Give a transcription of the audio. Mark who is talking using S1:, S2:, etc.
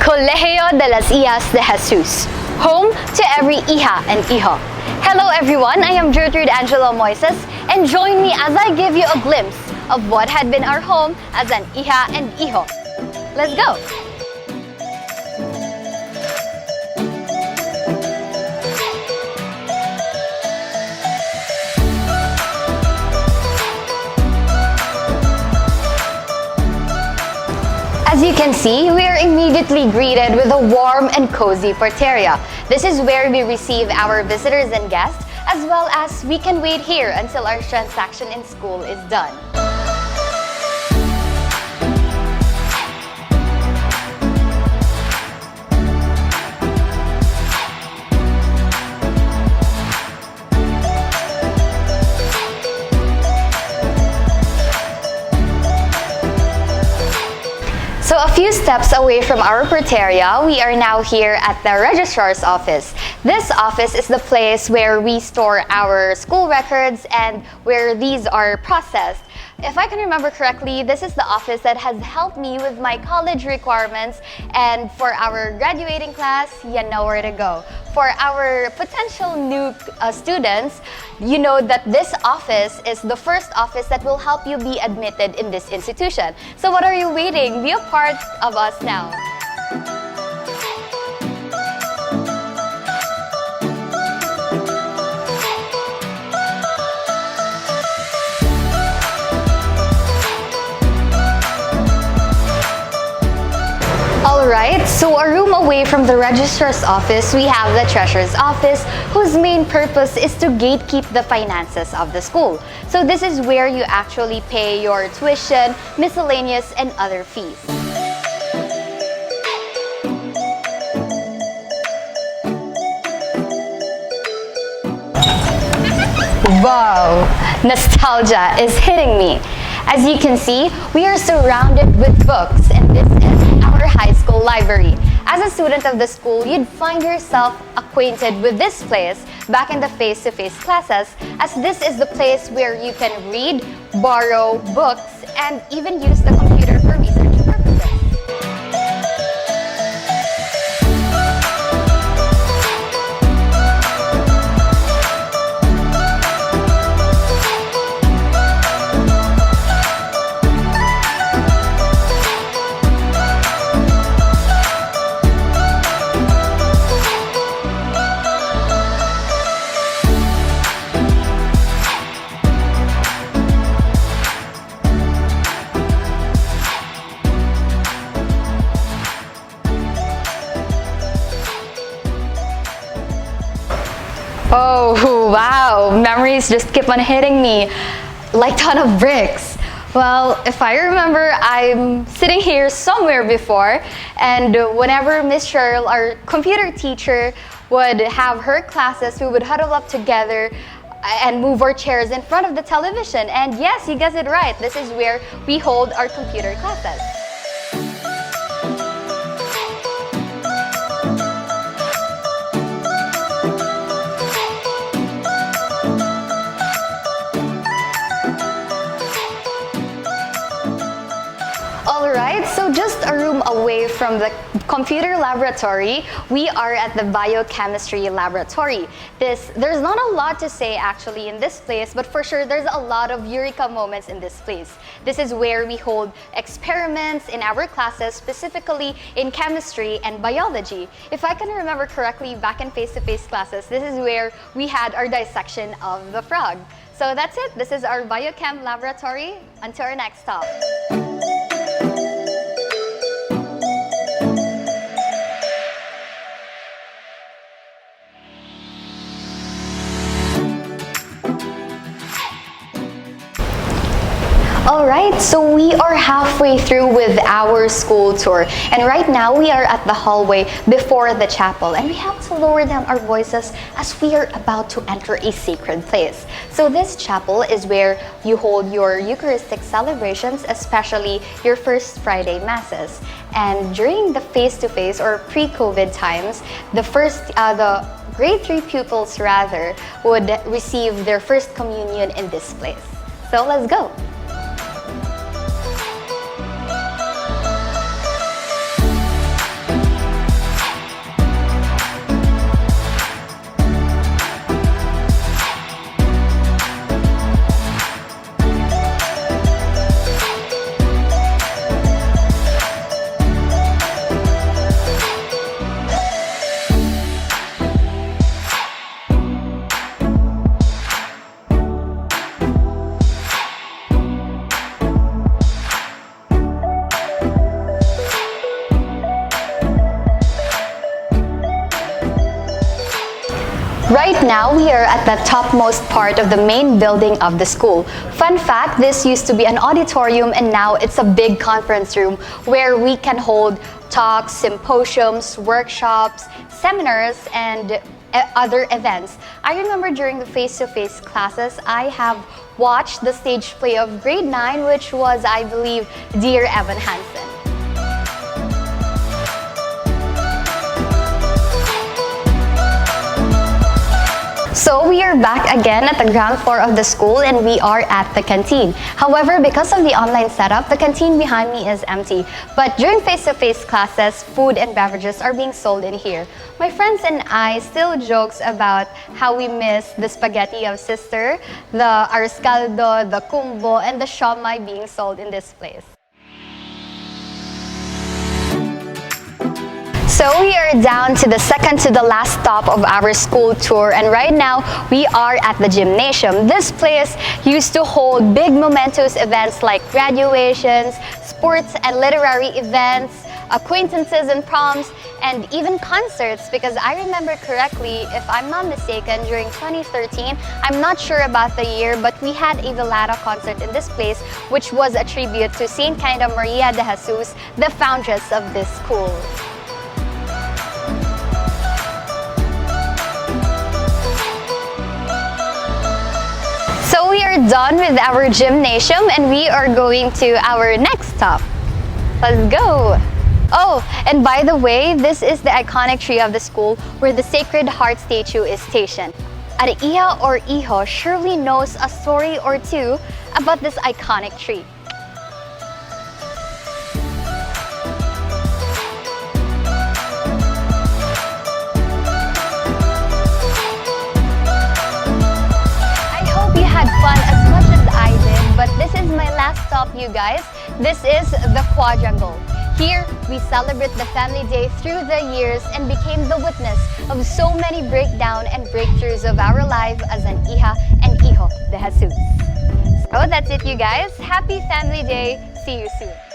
S1: Colegio de las Hijas de Jesus, home to every hija and hijo. Hello everyone, I am Gertrude Angela Moises, and join me as I give you a glimpse of what had been our home as an hija and hijo. Let's go! As you can see, we are immediately greeted with a warm and cozy porteria. This is where we receive our visitors and guests, as well as we can wait here until our transaction in school is done. So a few steps away from our porteria, we are now here at the registrar's office. This office is the place where we store our school records and where these are processed. If I can remember correctly, this is the office that has helped me with my college requirements, and for our graduating class, you know where to go. For our potential new students, you know that this office is the first office that will help you be admitted in this institution. So what are you waiting? Be a part of us now. Alright, so a room away from the registrar's office, we have the treasurer's office, whose main purpose is to gatekeep the finances of the school. So this is where you actually pay your tuition, miscellaneous, and other fees. Wow, nostalgia is hitting me. As you can see, we are surrounded with books, and this is our high school library. As a student of the school, you'd find yourself acquainted with this place back in the face-to-face classes, as this is the place where you can read, borrow books, and even use the computer for research purposes. Oh, wow, memories just keep on hitting me like a ton of bricks. Well, if I remember, I'm sitting here somewhere before, and whenever Miss Cheryl, our computer teacher, would have her classes, we would huddle up together and move our chairs in front of the television. And yes, you guessed it right, this is where we hold our computer classes. Alright, so just a room away from the computer laboratory, we are at the biochemistry laboratory. There's not a lot to say actually in this place, but for sure there's a lot of eureka moments in this place. This is where we hold experiments in our classes, specifically in chemistry and biology. If I can remember correctly, back in face-to-face classes, this is where we had our dissection of the frog. So that's it. This is our biochem laboratory. Until our next stop. Alright, so we are halfway through with our school tour, and right now we are at the hallway before the chapel, and we have to lower down our voices as we are about to enter a sacred place. So this chapel is where you hold your Eucharistic celebrations, especially your First Friday Masses. And during the face-to-face or pre-COVID times, the grade 3 pupils rather would receive their first communion in this place. So let's go! Right now, we are at the topmost part of the main building of the school. Fun fact, this used to be an auditorium and now it's a big conference room where we can hold talks, symposiums, workshops, seminars, and other events. I remember during the face-to-face classes, I have watched the stage play of grade 9, which was, I believe, Dear Evan Hansen. So we are back again at the ground floor of the school and we are at the canteen. However, because of the online setup, the canteen behind me is empty. But during face-to-face classes, food and beverages are being sold in here. My friends and I still jokes about how we miss the spaghetti of sister, the arscaldo, the kumbo, and the siomai being sold in this place. So we are down to the second to the last stop of our school tour, and right now we are at the gymnasium. This place used to hold big momentous events like graduations, sports and literary events, acquaintances and proms, and even concerts, because I remember correctly, if I'm not mistaken, during 2013, I'm not sure about the year, but we had a Velada concert in this place, which was a tribute to Saint Cainda Maria de Jesus, the foundress of this school. So we are done with our gymnasium and we are going to our next stop. Let's go! Oh, and by the way, this is the iconic tree of the school where the Sacred Heart statue is stationed. Our Hija or Hijo surely knows a story or two about this iconic tree. Fun as much as I did, but this is my last stop, you guys. This is the Quadrangle. Here, we celebrate the family day through the years and became the witness of so many breakdown and breakthroughs of our life as an Hija and Hijo de Jesus. So that's it, you guys. Happy Family Day. See you soon.